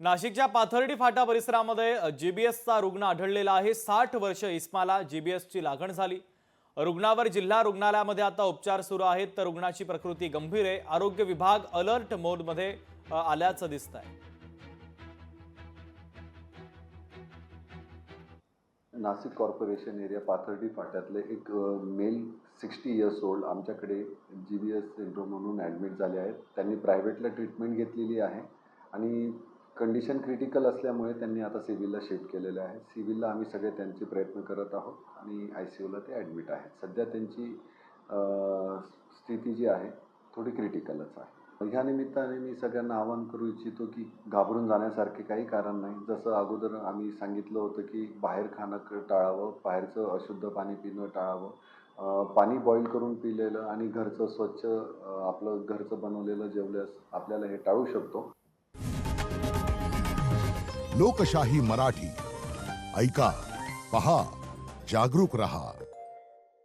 नाशिकच्या पाथर्डी फाटा परिसरामध्ये जीबीएसचा रुग्ण आढळलेला आहे। 60 वर्ष इस्माला जीबीएसची लागण झाली। रुग्णावर जिल्हा रुग्णालयामध्ये आता उपचार सुरू आहेत, तर रुग्णाची प्रकृती गंभीर आहे। आरोग्य विभाग अलर्ट मोडमध्ये आल्याचं दिसतंय। नाशिक कॉर्पोरेशन एरिया पाथर्डी फाट्यातले एक मेल 60 इयर्स ओल्ड आमच्याकडे जीबीएस सिंड्रोम म्हणून ॲडमिट झाले आहेत। त्यांनी प्रायव्हेटला ट्रीटमेंट घेतलेली आहे आणि कंडिशन क्रिटिकल असल्यामुळे त्यांनी आता सिव्हिलला शिफ्ट केलेलं आहे। सिव्हिलला आम्ही सगळे त्यांचे प्रयत्न करत आहोत आणि ICUला ते ॲडमिट आहेत। सध्या त्यांची स्थिती जी आहे थोडी क्रिटिकलच आहे। ह्या निमित्ताने मी सगळ्यांना आवाहन करू इच्छितो की घाबरून जाण्यासारखे काही कारण नाही। जसं अगोदर आम्ही सांगितलं होतं की बाहेर खाणं टाळावं, बाहेरचं अशुद्ध पाणी पिणं टाळावं, पाणी बॉईल करून पिलेलं आणि घरचं स्वच्छ आपलं घरचं बनवलेलं जेवल्यास आपल्याला हे टाळू शकतो। लोकशाही मराठी ऐका, पहा, जागरूक रहा।